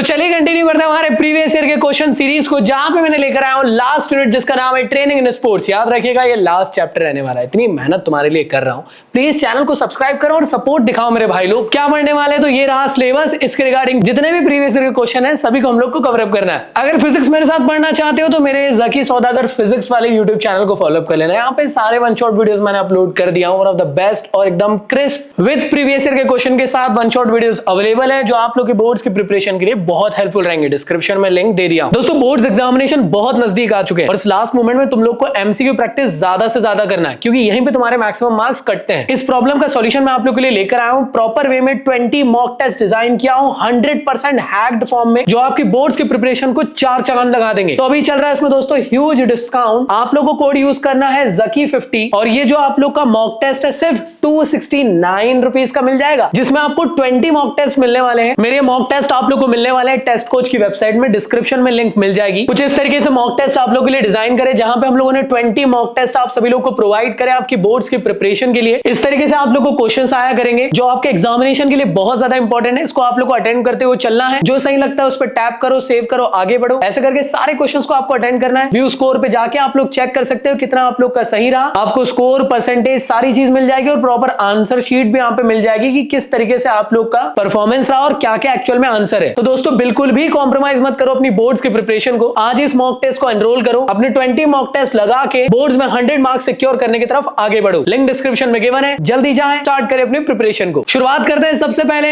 चलिए कंटिन्यू करते हैं हमारे प्रीवियस ईयर के क्वेश्चन सीरीज को, जहां पे मैंने लेकर आया हूं लास्ट यूनिट जिसका नाम है ट्रेनिंग इन स्पोर्ट्स। याद रखिएगा ये लास्ट चैप्टर रहने वाला है। इतनी मेहनत तुम्हारे लिए कर रहा हूं, प्लीज चैनल को सब्सक्राइब करो और सपोर्ट दिखाओ मेरे भाई लोग। क्या पढ़ने वाले, तो ये रहा सिलेबस। इसके रिगार्डिंग जितने भी प्रीवियस ईयर के क्वेश्चन है सभी को हम लोग को कवर अप करना है। अगर फिजिक्स मेरे साथ पढ़ना चाहते हो तो मेरे जकी सौदागर फिजिक्स वाले यूट्यूब चैनल को फॉलो अप कर लेना। यहाँ पे सारे वन शॉट वीडियोस मैंने अपलोड कर दिया हूं, वन ऑफ द बेस्ट और एकदम क्रिस्प विद प्रीवियस ईयर के क्वेश्चन के साथ वन शॉट वीडियोस अवेलेबल है, जो आप लोग के बोर्ड्स की प्रिपरेशन के लिए बहुत हेल्पफुल रहेंगे। डिस्क्रिप्शन में लिंक दे दिया हूं। दोस्तों बोर्ड्स एग्जामिनेशन बहुत नजदीक आ चुके हैं और इस लास्ट मोमेंट में तुम लोग को एमसीक्यू प्रैक्टिस ज्यादा से ज्यादा करना है, क्योंकि यहीं पे तुम्हारे मैक्सिमम मार्क्स कटते हैं। इस प्रॉब्लम का सॉल्यूशन मैं आप लोग के लिए लेकर आया हूं। प्रॉपर वे में 20 मॉक टेस्ट डिजाइन किया हूं 100% हैक्ड फॉर्म में, जो आपकी बोर्ड्स की प्रिपरेशन को 4 चांद लगा देंगे। तो अभी चल रहा है इसमें दोस्तों ह्यूज डिस्काउंट। आप लोगों को कोड यूज करना है ZKI50 और ये जो आप लोग का मॉक टेस्ट है सिर्फ 269 रुपीज का मिल जाएगा, जिसमें आपको 20 मॉक टेस्ट मिलने वाले हैं। मेरे मॉक टेस्ट आप लोग को मिलने वाले हैं टेस्ट कोच की वेबसाइट में, डिस्क्रिप्शन में लिंक मिल जाएगी। कुछ इस तरीके से मॉक टेस्ट आप लोगों के लिए डिजाइन करे, जहां पे हम लोगों ने 20 मॉक टेस्ट आप सभी लोग को प्रोवाइड करे आपकी बोर्ड्स की प्रिपरेशन के लिए। इस तरीके से आप लोग को क्वेश्चंस आया करेंगे जो आपके एग्जामिनेशन के लिए बहुत ज्यादा इंपॉर्टेंट है। इसको आप लोग को अटेंड करते हुए चलना है। जो सही लगता है उस पर टैप करो, सेव करो, आगे बढ़ो। ऐसे करके सारे क्वेश्चंस को आपको अटेंड करना है। व्यू स्कोर पे जाके आप लोग चेक कर सकते हो कितना आप लोग का सही रहा। आपको स्कोर, परसेंटेज, सारी चीज मिल जाएगी और प्रॉपर आंसर शीट भी यहाँ पे मिल जाएगी कि किस तरीके से आप लोग का परफॉर्मेंस रहा और क्या क्या एक्चुअल में आंसर है। तो दोस्तों बिल्कुल भी कॉम्प्रोमाइज मत करो अपनी बोर्ड्स की प्रिपरेशन को। आज इस मॉक टेस्ट को एनरोल करो, अपने 20 मॉक टेस्ट लगा के बोर्ड्स में 100 मार्क्स सिक्योर करने की तरफ आगे बढ़ो। लिंक डिस्क्रिप्शन में गिवन है, जल्दी जाएं, स्टार्ट करें अपनी प्रिपरेशन को। शुरुआत करते हैं सबसे पहले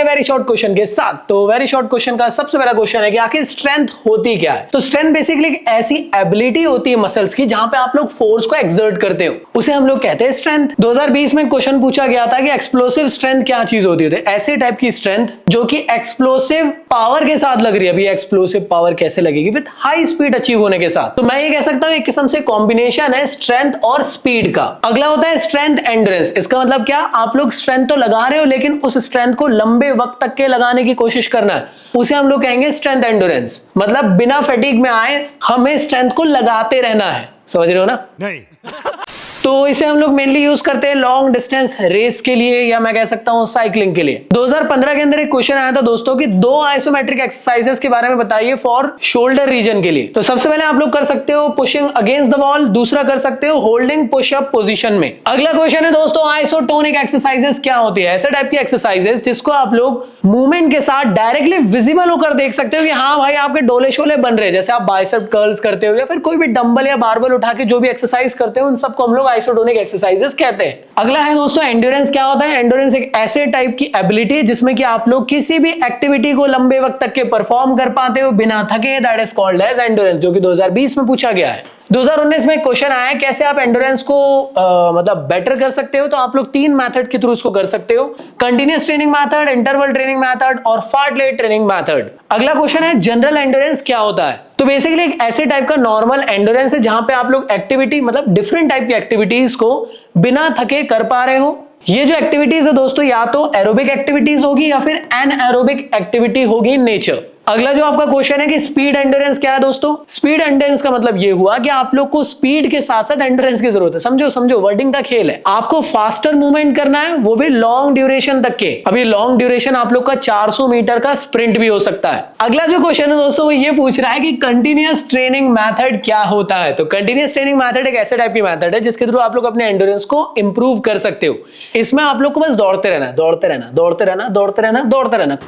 वेरी शॉर्ट क्वेश्चन के साथ। तो वेरी शॉर्ट क्वेश्चन का सबसे पहला क्वेश्चन है कि आखिर स्ट्रेंथ होती क्या है। तो स्ट्रेंथ बेसिकली एक ऐसी एबिलिटी होती है मसल्स की जहां पे आप लोग फोर्स को एक्सर्ट करते हो, उसे हम लोग कहते हैं स्ट्रेंथ। 2020 में क्वेश्चन पूछा गया था कि एक्सप्लोसिव स्ट्रेंथ क्या चीज होती है। ऐसे टाइप की स्ट्रेंथ जो कि एक्सप्लोसिव पावर के साथ लग रही है। अभी एक्सप्लोसिव पावर कैसे लगेगी? विद हाई स्पीड अचीव होने के साथ। तो मैं ये कह सकता हूं एक किस्म से कॉम्बिनेशन है स्ट्रेंथ और स्पीड का। अगला होता है स्ट्रेंथ एंड्योरेंस। इसका मतलब क्या? आप लोग स्ट्रेंथ तो लगा रहे हो लेकिन उस स्ट्रेंथ को लंबे वक्त तक के लगाने की कोशिश करना है, उसे हम लोग कहेंगे स्ट्रेंथ एंड्योरेंस। मतलब बिना फटीग में आए हमें स्ट्रेंथ को लगाते रहना है। समझ रहे हो ना? नहीं। तो इसे हम लोग मेनली यूज करते हैं लॉन्ग डिस्टेंस रेस के लिए, या मैं कह सकता हूं साइकिलिंग के लिए। 2015 के अंदर एक क्वेश्चन आया था दोस्तों कि 2 आइसोमेट्रिक एक्सरसाइजेस के बारे में बताइए फॉर शोल्डर रीजन के लिए। तो सबसे पहले आप लोग कर सकते हो पुशिंग अगेंस्ट द वॉल, दूसरा कर सकते हो होल्डिंग पुश अप पोजीशन में। अगला क्वेश्चन है दोस्तों आइसोटोनिक एक्सरसाइजेस क्या होती है। ऐसे टाइप की एक्सरसाइजेस जिसको आप लोग मूवमेंट के साथ डायरेक्टली विजिबल होकर देख सकते हो कि हाँ भाई आपके डोले शोले बन रहे हैं। जैसे आप बाइसेप कर्ल्स करते हो या फिर कोई भी डंबल या बारबल उठा के जो भी एक्सरसाइज करते हो, उन सबको हम लोग आइसोटोनिक एक्सरसाइजेस कहते हैं। अगला है दोस्तों एंड्योरेंस। क्या होता है एंड्योरेंस? एक ऐसे टाइप की एबिलिटी है जिसमें कि आप लोग किसी भी एक्टिविटी को लंबे वक्त तक के परफॉर्म कर पाते हो बिना थके। That is called as endurance, जो कि 2020 में पूछा गया है। 2019 में क्वेश्चन आया कैसे आप एंड्योरेंस को मतलब बेटर कर सकते हो। तो आप लोग 3 मेथड के थ्रू इसको कर सकते हो: continuous training method, interval training method और फार्टलेट ट्रेनिंग मेथड। अगला क्वेश्चन है जनरल एंड्योरेंस क्या होता है। तो बेसिकली एक ऐसे टाइप का नॉर्मल एंड्योरेंस है जहां पे आप लोग एक्टिविटी मतलब डिफरेंट टाइप की एक्टिविटीज को बिना थके कर पा रहे हो। ये जो एक्टिविटीज है दोस्तों या तो एरोबिक एक्टिविटीज होगी या फिर एनएरोबिक एक्टिविटी होगी इन नेचर। अगला जो आपका क्वेश्चन है कि स्पीड एंड्योरेंस क्या है दोस्तों। स्पीड एंड्योरेंस का मतलब ये हुआ कि आप लोग को स्पीड के साथ साथ एंड्योरेंस की जरूरत है। समझो वर्डिंग का खेल है। आपको फास्टर मूवमेंट करना है, वो भी लॉन्ग ड्यूरेशन तक के। अभी लॉन्ग ड्यूरेशन आप लोग का 400 मीटर का स्प्रिंट भी हो सकता है। अगला जो क्वेश्चन है दोस्तों वो ये पूछ रहा है कि कंटिन्यूअस ट्रेनिंग मेथड क्या होता है। तो कंटिन्यूअस ट्रेनिंग मेथड एक ऐसे टाइप की मेथड है जिसके थ्रू आप लोग अपने एंड्योरेंस को इंप्रूव कर सकते हो। इसमें आप लोग को बस दौड़ते रहना है, दौड़ते रहना, दौड़ते रहना, दौड़ते रहना, दौड़ते रहना।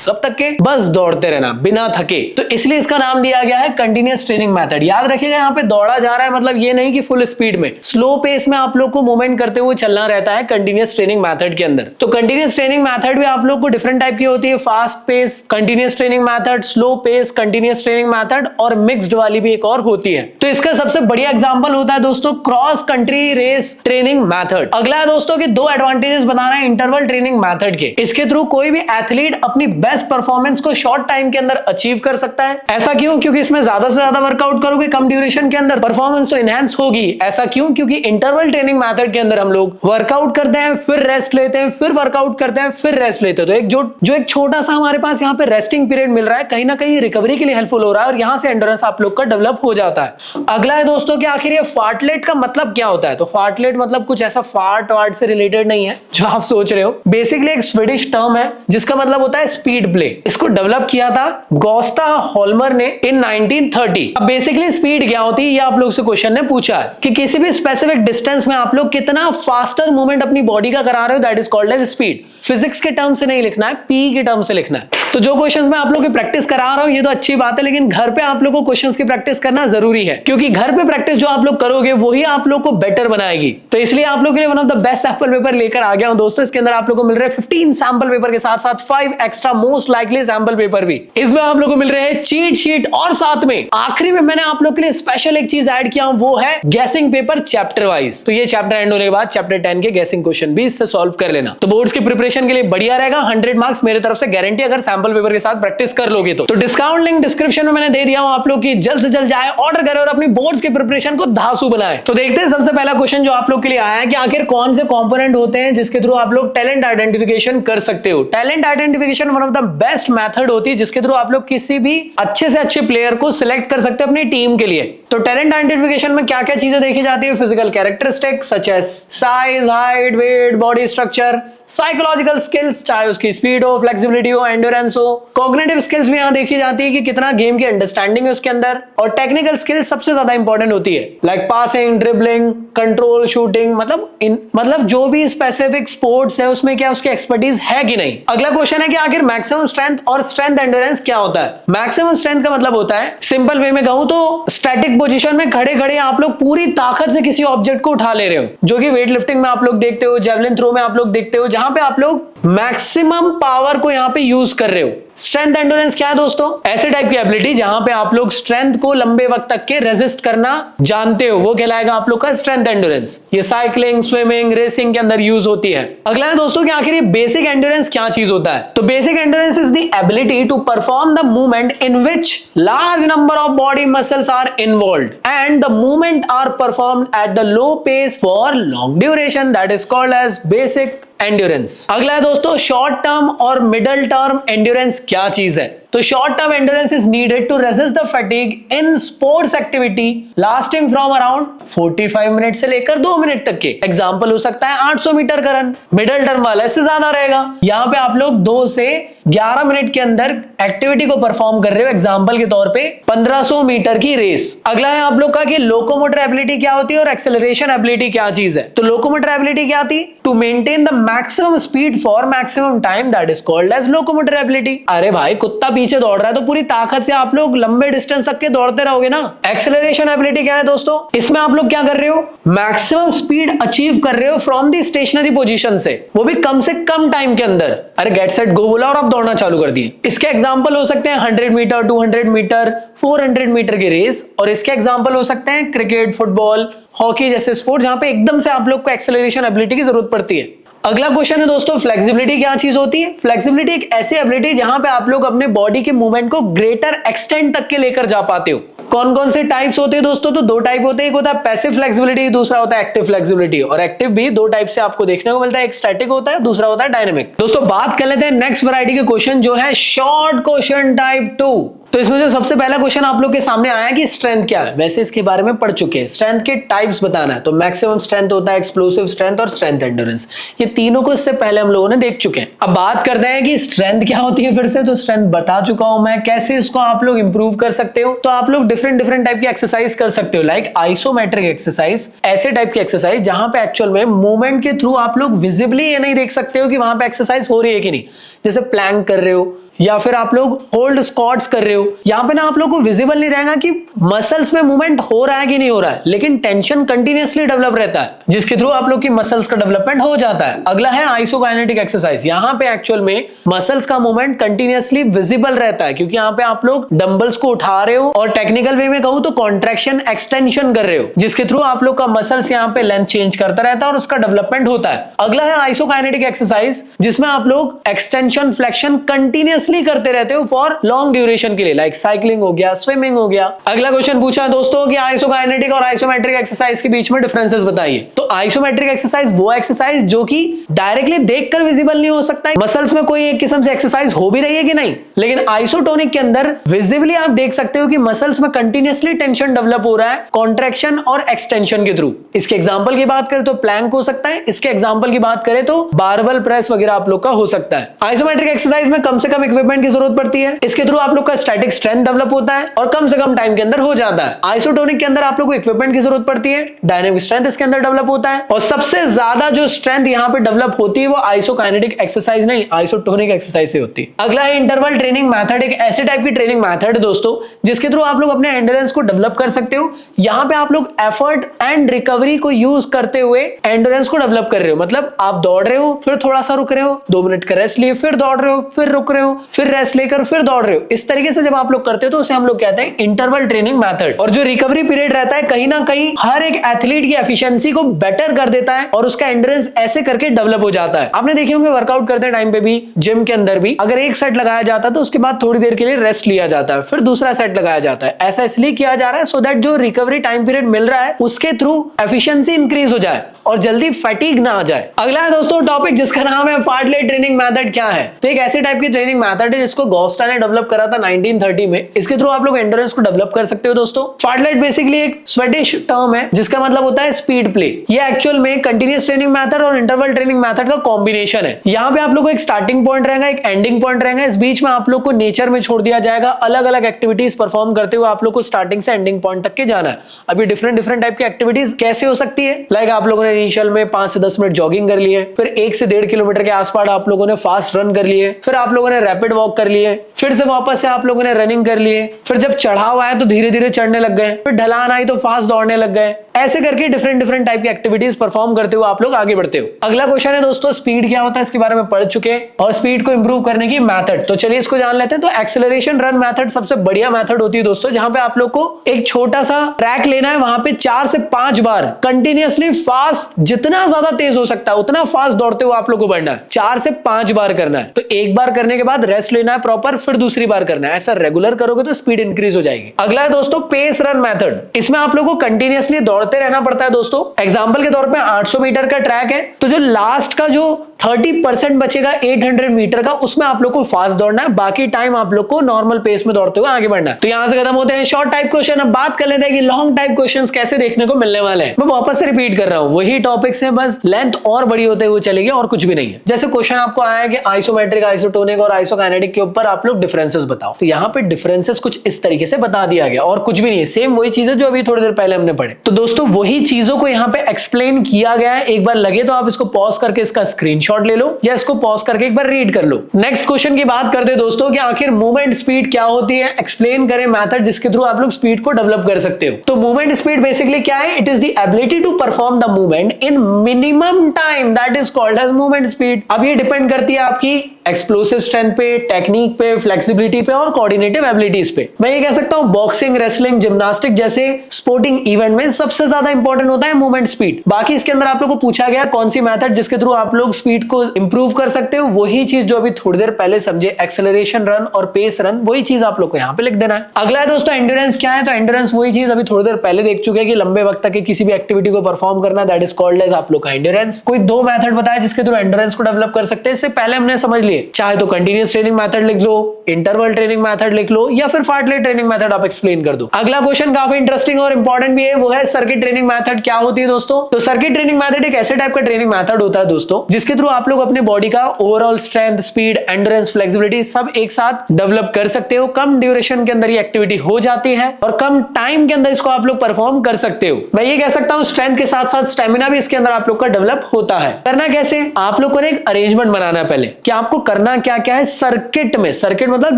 कब तक के? बस दौड़ते रहना बिना थके। तो इसलिए इसका नाम दिया गया है कंटिन्यूअस ट्रेनिंग मेथड। याद रखिएगा यहाँ पे दौड़ा जा रहा है मतलब ये नहीं कि फुल स्पीड में, स्लो पेस में आप लोग को मूवमेंट करते हुए चलना रहता है कंटिन्यूअस ट्रेनिंग मेथड के अंदर। तो कंटिन्यूअस ट्रेनिंग मेथड भी आप लोग को डिफरेंट टाइप की होती है। Fast pace continuous training method, slow pace continuous training method और मिक्स्ड वाली भी एक और होती है। तो इसका सबसे बढ़िया एग्जांपल होता है दोस्तों cross country race training method. अगला है दोस्तों कि 2 एडवांटेजेस बना रहे हैं इंटरवल ट्रेनिंग मेथड के। इसके थ्रू कोई भी एथलीट अपनी बेस्ट बेस्ट परफॉर्मेंस को शॉर्ट टाइम के अंदर अचीव कर सकता है। ऐसा क्यों? क्योंकि इसमें ज्यादा से ज्यादा वर्कआउट करोगे कम ड्यूरेशन के अंदर, परफॉर्मेंस तो एनहांस होगी। ऐसा क्यों? क्योंकि इंटरवल ट्रेनिंग मेथड के अंदर हम लोग वर्कआउट करते हैं, फिर रेस्ट लेते हैं, फिर वर्कआउट करते हैं, फिर रेस्ट लेते हैं। तो एक जो एक छोटा सा हमारे पास यहाँ पे रेस्टिंग पीरियड मिल रहा है, कहीं ना कहीं रिकवरी के लिए हेल्पफुल हो रहा है और यहाँ से एंड्योरेंस आप लोग का डेवलप हो जाता है। अगला है दोस्तों कि आखिर ये फार्टलेट का मतलब क्या होता है। तो फार्टलेट मतलब कुछ ऐसा फार्ट वार्ट से रिलेटेड नहीं है जो आप सोच रहे हो। बेसिकली एक स्वीडिश टर्म है जिसका मतलब होता है स्पीड प्ले। इसको डेवलप किया था गोस्टा हॉल्मर ने इन 1930। अब बेसिकली स्पीड क्या होती है ये आप लोग से क्वेश्चन ने पूछा है कि किसी भी स्पेसिफिक डिस्टेंस में आप लोग कितना फास्टर मूवमेंट अपनी बॉडी का करा रहे हो, that is called as speed. Physics के टर्म से नहीं लिखना है, पी के टर्म से लिखना है। तो जो क्वेश्चंस मैं आप लोग की प्रैक्टिस करा रहा हूं ये तो अच्छी बात है, लेकिन घर पे आप लोग को क्वेश्चंस की प्रैक्टिस करना जरूरी है, क्योंकि घर पे प्रैक्टिस जो आप लोग करोगे वही आप लोग को बेटर बनाएगी। तो इसलिए आप लोग के लिए one of the best sample paper लेकर आ गया हूं दोस्तों। इसके अंदर आप लोग को मिल रहे हैं 15 सैंपल पेपर के साथ साथ 5 extra most likely sample paper भी। इसमें आप लोग को मिल रहे हैं चीट शीट और साथ में आखिरी में मैंने आप लोग के लिए स्पेशल एक चीज ऐड किया हूं, वो है गैसिंग पेपर चैप्टर वाइज। तो ये चैप्टर एंड होने के बाद चैप्टर 10 के गैसिंग क्वेश्चन भी इससे सॉल्व कर लेना। तो बोर्ड्स की प्रिपरेशन के लिए बढ़िया रहेगा। 100 मार्क्स मेरे तरफ से गारंटी अगर सैंपल पेपर के साथ प्रैक्टिस कर लोगे तो डिस्काउंट लिंक डिस्क्रिप्शन में मैंने दे दिया हूं आप लोग की, जल्द से जल्द जाए, ऑर्डर करें और अपनी बोर्ड्स की प्रिपरेशन को धांसू बनाएं। तो देखते हैं सबसे पहला क्वेश्चन जो आप लोग के लिए आया है कि आखिर कौन से कंपोनेंट होते हैं जिसके थ्रू आप लोग टैलेंट आइडेंटिफिकेशन कर सकते हो। Talent identification one of the best method होती है जिसके थ्रू आप लोग किसी भी अच्छे से अच्छे प्लेयर को सिलेक्ट कर सकते हो अपनी टीम के लिए। तो टैलेंट आइडेंटिफिकेशन में क्या क्या चीजें देखी जाती है? Physical characteristics such as size, height, weight, body structure, psychological skills चाहे उसकी स्पीड हो, फ्लेक्सिबिलिटी हो, एंड्योरेंस हो, कॉग्निटिव स्किल्स भी यहां देखी जाती है कि कितना गेम की अंडरस्टैंडिंग है उसके अंदर, और टेक्निकल स्किल्स सबसे ज्यादा इंपॉर्टेंट होती है like passing, dribbling, control, shooting, मतलब जो भी स्पेसिफिक स्पोर्ट्स है उसमें क्या उसकी एक्सपर्टीज है कि नहीं। अगला क्वेश्चन है कि आखिर मैक्सिमम स्ट्रेंथ और स्ट्रेंथ एंड्योरेंस क्या होता है। मैक्सिमम स्ट्रेंथ का मतलब होता है, सिंपल वे में कहूं तो स्टैटिक पोजीशन में खड़े खड़े आप लोग पूरी ताकत से किसी ऑब्जेक्ट को उठा ले रहे हो, जो कि वेट लिफ्टिंग में आप लोग देखते हो, जेवलिन थ्रो में आप लोग देखते हो, जहां पे आप लोग मैक्सिमम पावर को यहां पे यूज कर रहे हो। स्ट्रेंथ एंड्योरेंस क्या है दोस्तों? ऐसे टाइप की एबिलिटी जहां पे आप लोग स्ट्रेंथ को लंबे वक्त तक के रेजिस्ट करना जानते हो, वो कहलाएगा आप लोग का स्ट्रेंथ एंड्योरेंस। ये साइकिलिंग, स्विमिंग, रेसिंग के अंदर यूज होती है। अगला है दोस्तों कि आखिर ये बेसिक एंड्योरेंस क्या चीज होता है। तो basic endurance is the ability to perform the movement in which large number of body muscles are involved and the movement are performed at the low pace for long duration, that is called as basic endurance. अगला है दोस्तों short term और middle term endurance क्या चीज है। तो short term endurance is needed to resist the fatigue in sports activity lasting from around 45 minute से लेकर 2 मिनट तक के। एग्जांपल हो सकता है 800 मीटर का रन। मिडिल टर्म वाला इससे ज्यादा रहेगा, यहाँ पे आप लोग 2 से 11 मिनट के अंदर एक्टिविटी को परफॉर्म कर रहे हो, एग्जांपल के तौर पे 1500 मीटर की रेस। अगला है आप लोग का कि लोकोमोटर एबिलिटी क्या होती है और एक्सेलरेशन एबिलिटी क्या चीज है। तो लोकोमोटर एबिलिटी क्या थी? To maintain the maximum speed for maximum time, that is called as locomotor ability. अरे भाई कुत्ता पीछे दौड़ रहा है तो पूरी ताकत से आप लोग लंबे डिस्टेंस तक के दौड़ते रहोगे ना। एक्सेलरेशन एबिलिटी क्या है दोस्तों? इसमें आप लोग क्या कर रहे हो? मैक्सिमम स्पीड अचीव कर रहे हो फ्रॉम दी स्टेशनरी पोजीशन से, वो भी कम से कम टाइम के अंदर। अरे गेट सेट गो बोला और आप दौड़ना चालू कर दिए। इसके एग्जांपल हो सकते हैं 100 मीटर, 200 मीटर, 400 मीटर की रेस, और इसके एग्जांपल हो सकते हैं क्रिकेट, फुटबॉल, हॉकी जैसे स्पोर्ट जहां पे एकदम से आप लोग को एक्सेलरेशन एबिलिटी की जरूरत पड़ती है। अगला क्वेश्चन है दोस्तों फ्लेक्सिबिलिटी क्या चीज होती है। फ्लेक्सिबिलिटी एक ऐसी एबिलिटी जहां पे आप लोग अपने बॉडी के मूवमेंट को ग्रेटर एक्सटेंट तक के लेकर जा पाते हो। कौन कौन से टाइप्स होते हैं दोस्तों? तो 2 टाइप होते हैं, एक होता है पैसिव फ्लेक्सिबिलिटी, दूसरा होता है एक्टिव फ्लेक्सिबिलिटी। और एक्टिव भी 2 टाइप से आपको देखने को मिलता है, एक स्टैटिक होता है, दूसरा होता है डायनेमिक। दोस्तों बात कर लेते हैं नेक्स्ट वैरायटी के क्वेश्चन जो है शॉर्ट क्वेश्चन टाइप 2। तो इसमें जो सबसे पहला क्वेश्चन आप लोग के सामने आया कि स्ट्रेंथ क्या है, वैसे इसके बारे में पढ़ चुके हैं। स्ट्रेंथ के टाइप्स बताना है, तो मैक्सिमम स्ट्रेंथ होता है, एक्सप्लोसिव स्ट्रेंथ और स्ट्रेंथ एंड्योरेंस। ये तीनों को इससे पहले हम लोगों ने देख चुके हैं। अब बात करते हैं कि स्ट्रेंथ क्या होती है फिर से। तो स्ट्रेंथ बता चुका हूं मैं, कैसे इसको आप लोग इंप्रूव कर सकते हो। तो आप लोग डिफरेंट टाइप की एक्सरसाइज कर सकते हो, लाइक आइसोमेट्रिक एक्सरसाइज, ऐसे टाइप की एक्सरसाइज जहां पे एक्चुअल में मूवमेंट के थ्रू आप लोग विजिबली ये नहीं देख सकते हो कि वहां पे एक्सरसाइज हो रही है कि नहीं। जैसे प्लैंक कर रहे हो या फिर आप लोग होल्ड स्क्वाट्स कर रहे हो, यहां पे ना आप लोग को विजिबल नहीं रहेगा कि मसल्स में मूवमेंट हो रहा है कि नहीं हो रहा है, लेकिन टेंशन कंटिन्यूअसली डेवलप रहता है जिसके थ्रू आप लोग की मसल्स का डेवलपमेंट हो जाता है। अगला है आइसोकाइनेटिक एक्सरसाइज। यहां पे एक्चुअल में मसल्स का मूवमेंट कंटिन्यूअसली विजिबल रहता है, क्योंकि यहां पे आप लोग डंबल्स को उठा रहे हो और टेक्निकल वे में कहूं तो कॉन्ट्रैक्शन एक्सटेंशन कर रहे हो, जिसके थ्रू आप लोग का मसल्स यहां पे लेंथ चेंज करता रहता है और उसका डेवलपमेंट होता है। अगला है आइसोकाइनेटिक एक्सरसाइज, जिसमें आप लोग एक्सटेंशन फ्लेक्शन कंटिन्यूअसली कंटिन्यूअसली करते रहते हो फॉर लॉन्ग ड्यूरेशन के लिए, लाइक साइकिलिंग हो गया, स्विमिंग हो गया। अगला क्वेश्चन पूछा है दोस्तों कि आइसोकाइनेटिक और आइसोमेट्रिक एक्सरसाइज के बीच में डिफरेंसेस बताइए। तो आइसोमेट्रिक एक्सरसाइज वो एक्सरसाइज जो कि डायरेक्टली देखकर विजिबल नहीं हो सकता है, मसल्स में कोई एक किस्म से एक्सरसाइज हो भी रही है कि नहीं, लेकिन आइसोटोनिक के अंदर विजिबली आप देख सकते हो कि मसल्स में कंटिन्यूअसली टेंशन डेवलप हो रहा है कॉन्ट्रैक्शन और एक्सटेंशन के थ्रू। इसके एग्जांपल की बात करें तो प्लैंक हो सकता है, इसके एग्जांपल की बात करें तो बारबल प्रेस वगैरह आप लोग का हो सकता है। आइसोमेट्रिक एक्सरसाइज में कम से कम इक्विपमेंट की जरूरत पड़ती है, इसके थ्रू आप लोग का स्टैटिक स्ट्रेंथ डेवलप होता है और कम से कम टाइम के अंदर हो जाता है। आइसोटोनिक के अंदर आप लोग को इक्विपमेंट की जरूरत पड़ती है, डायनेमिक स्ट्रेंथ इसके अंदर डेवलप होता है और सबसे ज्यादा जो स्ट्रेंथ यहां पे डेवलप होती है वो आइसोकाइनेटिक एक्सरसाइज नहीं, आइसोटोनिक एक्सरसाइज से होती है। अगला है इंटरवल ट्रेनिंग मेथड, एक ऐसे टाइप की ट्रेनिंग मेथड है दोस्तों जिसके थ्रू आप लोग अपने एंड्योरेंस को डेवलप कर सकते हो। यहां पे आप लोग एफर्ट एंड रिकवरी को यूज करते हुए एंड्योरेंस को डेवलप कर रहे हो, मतलब आप दौड़ रहे हो, फिर थोड़ा सा रुक रहे हो, 2 मिनट का रेस्ट लिए, फिर दौड़ रहे हो, फिर रुक रहे हो, फिर रेस्ट लेकर फिर दौड़ रहे हो। इस तरीके से जब आप लोग करते हो तो उसे हम लोग कहते हैं इंटरवल ट्रेनिंग मेथड। और जो रिकवरी पीरियड रहता है कहीं ना कहीं हर एक एथलीट की एफिशिएंसी को बेटर कर देता है और उसका एंड्योरेंस ऐसे करके डेवलप हो जाता है। आपने देखे होंगे वर्कआउट करते टाइम पे भी, जिम के अंदर भी, अगर एक सेट लगाया जाता है तो उसके बाद थोड़ी देर के लिए रेस्ट लिया जाता है, फिर दूसरा सेट लगाया जाता है। ऐसा इसलिए किया जा रहा है सो दैट जो रिकवरी टाइम पीरियड मिल रहा है उसके थ्रू एफिशिएंसी इंक्रीज हो जाए और जल्दी फैटिग ना आ जाए। अगला है दोस्तों टॉपिक जिसका नाम है फार्टलेट ट्रेनिंग मेथड। क्या है? तो एक ऐसे टाइप की ट्रेनिंग मेथड है जिसको गोस्टा ने डेवलप करा था 1930 में। इसके थ्रू आप लोग एंड्योरेंस को डेवलप कर सकते हो दोस्तों। फार्टलेट बेसिकली एक स्वेडिश टर्म है जिसका मतलब होता है स्पीड प्ले। ये एक्चुअल में कंटिन्यूअस ट्रेनिंग मेथड और इंटरवल ट्रेनिंग मेथड का कॉम्बिनेशन है। यहाँ पे आप लोग को एक स्टार्टिंग पॉइंट रहेगा, एक एंडिंग पॉइंट रहेगा, इस बीच में आप लोग को नेचर में छोड़ दिया जाएगा। अलग अलग एक्टिविटीज परफॉर्म करते हुए आप लोग को स्टार्टिंग से एंडिंग पॉइंट तक के जाना है। अभी डिफरेंट टाइप की एक्टिविटीज कैसे हो सकती है, लाइक आप लोगों ने इनिशियल में 5 से 10 मिनट जॉगिंग कर लिए, फिर 1 से 1.5 किलोमीटर के आसपास आप लोगों ने फास्ट रन कर लिए, फिर आप लोगों ने रैपिड वॉक कर लिए, फिर से वापस से आप लोगों ने रनिंग कर लिए, फिर जब चढ़ाव आया तो धीरे धीरे चढ़ने लग गए, फिर ढलान आई तो फास्ट दौड़ने लग गए। ऐसे करके डिफरेंट टाइप की एक्टिविटीज परफॉर्म करते हुए आप लोग आगे बढ़ते हो। अगला क्वेश्चन है दोस्तों स्पीड क्या होता है, इसके बारे में पढ़ चुके हैं और स्पीड को इंप्रूव करने की मेथड। तो चलिए इसको जान लेते हैं। तो एक्सेलरेशन रन मेथड सबसे बढ़िया मेथड होती है दोस्तों, जहां पे आप लोग को एक छोटा सा ट्रैक लेना है, वहां पे 4 से 5 बार कंटिन्यूअसली फास्ट, जितना ज्यादा तेज हो सकता है उतना फास्ट दौड़ते हुए आप लोग को बढ़ना है। 4 से 5 बार करना है। तो एक बार करने के बाद रेस्ट लेना है प्रॉपर, फिर दूसरी बार करना है। ऐसा रेगुलर करोगे तो स्पीड इंक्रीज हो जाएगी। अगला है दोस्तों पेस रन मेथड। इसमें आप लोग को कंटिन्यूअसली दौड़ते रहना पड़ता है दोस्तों। एग्जांपल के तौर पे 800 मीटर का ट्रैक है, तो जो लास्ट का जो 30% बचेगा 800 मीटर का, उसमें आप लोग को फास्ट दौड़ना है, बाकी टाइम आप लोग को नॉर्मल पेस में दौड़ते हुए आगे बढ़ना है। तो यहां से खत्म होते हैं शॉर्ट टाइप क्वेश्चन। अब बात कर लेते हैं कि लॉन्ग टाइप क्वेश्चंस कैसे देखने को मिलने वाले हैं। मैं वापस से रिपीट कर रहा हूं, वही टॉपिक्स हैं, बस लेंथ और बड़ी होते हुए चलेगी और कुछ भी नहीं है। जैसे क्वेश्चन आपको आया है कि आइसोमेट्रिक, आइसोटोनिक और आइसोकाइनेटिक के ऊपर आप लोग डिफरेंसेस बताओ, तो यहाँ पे डिफरेंसेस कुछ इस तरीके से बता दिया गया और कुछ भी नहीं है, सेम वही चीज है जो अभी थोड़ी देर पहले हमने पढ़े। तो दोस्तों वही चीजों को यहाँ पे एक्सप्लेन किया गया है। एक बार लगे तो आप इसको पॉज करके इसका स्क्रीनशॉट ले लो या को पॉज करके एक बार रीड कर लो। नेक्स्ट क्वेश्चन की बात करते हैं दोस्तों कि आखिर मूवमेंट स्पीड क्या होती है, एक्सप्लेन करें मेथड जिसके थ्रू आप लोग स्पीड को डेवलप कर सकते हो। तो मूवमेंट स्पीड बेसिकली क्या है? It is the ability to perform the movement in minimum time, that is called as movement speed. अब ये डिपेंड करती है आपकी एक्सप्लोसिव स्ट्रेंथ पे, टेक्निक पे, फ्लेक्सिबिलिटी पे और कोऑर्डिनेटिव एबिलिटीज पे। मैं ये कह सकता हूं बॉक्सिंग, रेसलिंग, जिम्नास्टिक जैसे स्पोर्टिंग इवेंट में सबसे ज्यादा इंपॉर्टेंट होता है मूवमेंट स्पीड। बाकी इसके अंदर आप लोग को पूछा गया कौन सी मेथड जिसके थ्रू आप लोग स्पीड को इंप्रूव कर सकते हो, वही चीज जो अभी थोड़ी देर पहले समझे, एक्सेलरेशन रन और पेस रन, वही चीज आप लोग को यहाँ पे लिख देना है। अगला है दोस्तों एंड्योरेंस क्या है। तो एंड्योरेंस वही चीज अभी थोड़ी देर पहले देख चुके हैं कि लंबे वक्त तक किसी भी एक्टिविटी को परफॉर्म करना, दैट इज कॉल्ड एज आप लोग का एंड्योरेंस। कोई 2 मेथड बताया जिसके थ्रू एंड्योरेंस को डेवलप कर सकते हैं, इससे पहले हमने समझ लिए, चाहे तो कंटिन्यूअस ट्रेनिंग मेथड लिख लो, इंटरवल ट्रेनिंग मेथड लिख लो या फिर फार्टलेट ट्रेनिंग मेथड आप एक्सप्लेन कर दो। अगला क्वेश्चन काफी इंटरेस्टिंग और इंपॉर्टेंट भी है, वो है सर्किट ट्रेनिंग मेथड क्या होती है दोस्तों। तो सर्किट ट्रेनिंग मेथड एक ऐसे टाइप का ट्रेनिंग मेथड होता है दोस्तों जिसके थ्रू आप लोग अपने बॉडी का overall strength, speed, endurance, flexibility सब एक साथ डेवलप कर सकते हो। कम ड्यूरेशन के अंदर ये एक्टिविटी हो जाती है और कम टाइम के अंदर इसको आप लोग परफॉर्म कर सकते हो। मैं ये कह सकता हूं स्ट्रेंथ के साथ साथ स्टेमिना भी इसके अंदर आप लोग का डेवलप होता है। करना कैसे? आप लोग को एक अरेंजमेंट बनाना है पहले कि आपको करना क्या क्या है सर्किट में। सर्किट मतलब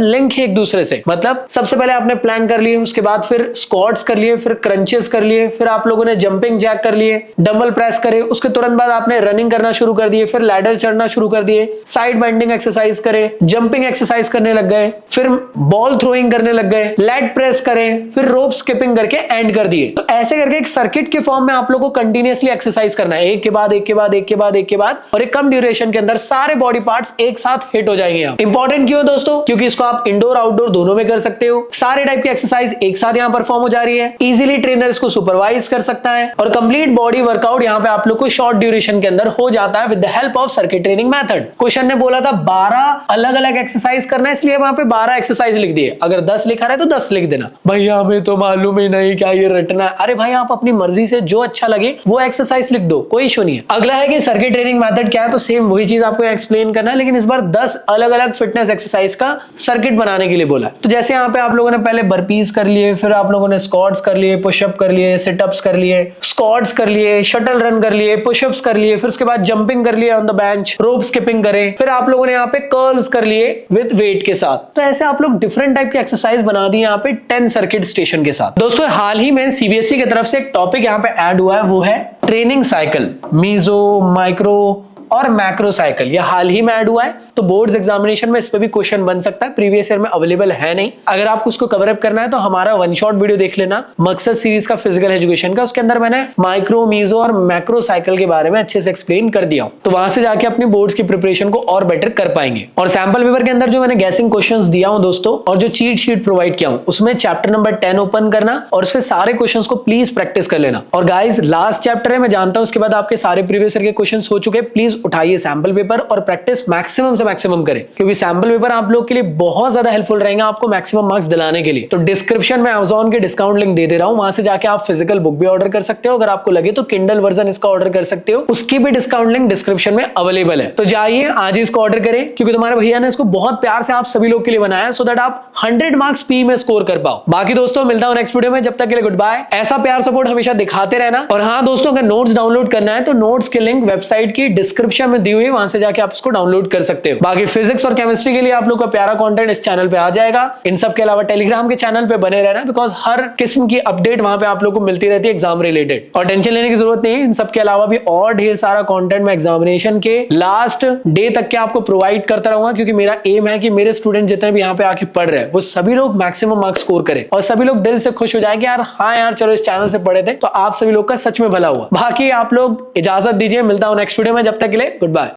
लिंक है एक दूसरे से, मतलब सबसे पहले आपने प्लैंक कर लिए, उसके बाद फिर स्क्वाट्स कर लिए, फिर क्रंचेस कर लिए, फिर आप लोगों ने जंपिंग जैक कर लिए, डंबल प्रेस करे, उसके तुरंत बाद आपने रनिंग करना शुरू कर दिए, फिर लैडर चढ़ना शुरू कर दिए, साइड बेंडिंग एक्सरसाइज करे, जंपिंग एक्सरसाइज करने लग गए, फिर बॉल थ्रोइंग करने लग गए, लेग प्रेस करें, फिर रोप स्किपिंग करके एंड कर दिए। तो ऐसे करके एक सर्किट के फॉर्म में आप लोगों को कंटिन्यूअसली एक्सरसाइज करना है, एक के बाद एक के बाद एक के बाद एक के बाद, और एक कम ड्यूरेशन के अंदर सारे बॉडी पार्ट्स एक साथ हिट हो जाएंगे। इंपॉर्टेंट क्यों है दोस्तों? क्योंकि इसको आप इंडोर आउटडोर दोनों में कर सकते हो। सारे टाइप की एक्सरसाइज एक साथ यहाँ परफॉर्म हो जा रही है। इजीली ट्रेनर इसको सुपरवाइज कर सकता है और कंप्लीट बॉडी वर्कआउट यहाँ पे आप लोग को शॉर्ट ड्यूरेशन के अंदर हो जाता है with the help of circuit training method. Question ने बोला था 12 अलग अलग एक्सरसाइज करना है, इसलिए वहां पे 12 एक्सरसाइज लिख दिए। अगर 10 लिखा रहा है तो 10 लिख देना। भैया हमें तो मालूम ही नहीं क्या ये रटना है। अरे भाई आप अपनी मर्जी से जो अच्छा लगे वो एक्सरसाइज लिख दो, कोई इशू नहीं है। अगला है कि सर्किट ट्रेनिंग मेथड क्या है, तो सेम वही चीज आपको एक्सप्लेन करना है, लेकिन इस बार 10 अलग अलग फिटनेस एक्सरसाइज का सर्किट बनाने के लिए बोला है। तो जैसे यहाँ पे आप लोगों ने पहले बर्पीज कर लिए, फिर आप लोगों ने स्क्वाट्स कर लिए, पुशअप कर लिए, सिटअप्स कर लिए, स्क्वाट्स कर लिए, शटल रन कर लिए, पुशअप्स कर लिए, फिर उसके बाद जंपिंग कर लिए on the bench, rope skipping करे, फिर आप लोगों ने यहाँ पे कर्ल्स कर लिए विद वेट के साथ। तो ऐसे आप लोग डिफरेंट टाइप की एक्सरसाइज बना दी यहाँ पे 10 सर्किट स्टेशन के साथ। दोस्तों हाल ही में सीबीएसई की तरफ से एक टॉपिक यहाँ पे ऐड हुआ है, वो है ट्रेनिंग साइकिल। मीजो, माइक्रो और मैक्रो साइकिल, यह हाल ही में ऐड हुआ है। तो बोर्ड्स एग्जामिनेशन में इस पे भी क्वेश्चन बन सकता है, प्रीवियस ईयर में अवेलेबल है नहीं। अगर आपको उसको कवर अप करना है तो हमारा वन शॉट वीडियो देख लेना, मकसद सीरीज का फिजिकल एजुकेशन का, उसके अंदर मैंने माइक्रो, मीजो और मैक्रो साइकिल के बारे में अच्छे से एक्सप्लेन कर दिया हूं। तो वहां से जाके अपनी बोर्ड्स की प्रिपरेशन को और बेटर कर पाएंगे। और सैंपल पेपर के अंदर जो मैंने गैसिंग क्वेश्चंस दिया हूं दोस्तों, और जो चीट शीट प्रोवाइड किया हूं, उसमें चैप्टर नंबर 10 ओपन करना और उसके सारे क्वेश्चंस को प्लीज प्रैक्टिस कर लेना। और गाइस लास्ट चैप्टर है, मैं जानता हूं उसके बाद आपके सारे प्रीवियस ईयर के क्वेश्चंस हो चुके, प्लीज उठाइए सैंपल पेपर और प्रैक्टिस मैक्सिमम से मैक्सिमम करें, क्योंकि सैंपल पेपर आप लोग के लिए बहुत ज्यादा हेल्पफुल रहेगा आपको मैक्सिमम मार्क्स दिलाने के लिए। तो डिस्क्रिप्शन में Amazon के डिस्काउंट लिंक दे दे रहा हूं, वहां से जाके आप फिजिकल बुक भी ऑर्डर कर सकते हो। अगर आपको लगे तो किंडल वर्जन इसका ऑर्डर कर सकते हो, उसकी भी डिस्काउंट लिंक डिस्क्रिप्शन में अवेलेबल है। तो जाइए आज ही इसको ऑर्डर करें, क्योंकि तुम्हारे भैया ने इसको बहुत प्यार से आप सभी लोग के लिए बनाया, सो दैट आप 100 मार्क्स पी में स्कोर कर पाओ। बाकी दोस्तों मिलता हूं नेक्स्ट वीडियो में, जब तक के लिए गुड बाय। ऐसा प्यार सपोर्ट हमेशा दिखाते रहना। और हाँ दोस्तों, अगर नोट्स डाउनलोड करना है तो नोट्स के लिंक वेबसाइट की डिस्क्रिप्शन में दी हुई है, वहां से जाके आप इसको डाउनलोड कर सकते हो। बाकी फिजिक्स और केमिस्ट्री के लिए आप लोग का प्यारा कंटेंट इस चैनल पे आ जाएगा। इन सब के अलावा टेलीग्राम के चैनल पे बने रहना, बिकॉज हर किस्म की अपडेट वहां पे आप लोग को मिलती रहती है एग्जाम रिलेटेड। और टेंशन लेने की जरूरत नहीं है, इन सब के अलावा भी और ढेर सारा कंटेंट मैं एग्जामिनेशन के लास्ट डे तक के आपको प्रोवाइड करता रहूंगा, क्योंकि मेरा एम है कि मेरे स्टूडेंट जितने भी यहाँ पे आके पढ़ रहे हैं वो सभी लोग मैक्सिमम मार्क्स स्कोर करें और सभी लोग दिल से खुश हो जाए कि यार हाँ यार चलो इस चैनल से पढ़े थे, तो आप सभी लोग का सच में भला हुआ। बाकी आप लोग इजाजत दीजिए, मिलता हूं नेक्स्ट वीडियो में, जब तक के लिए गुड बाय।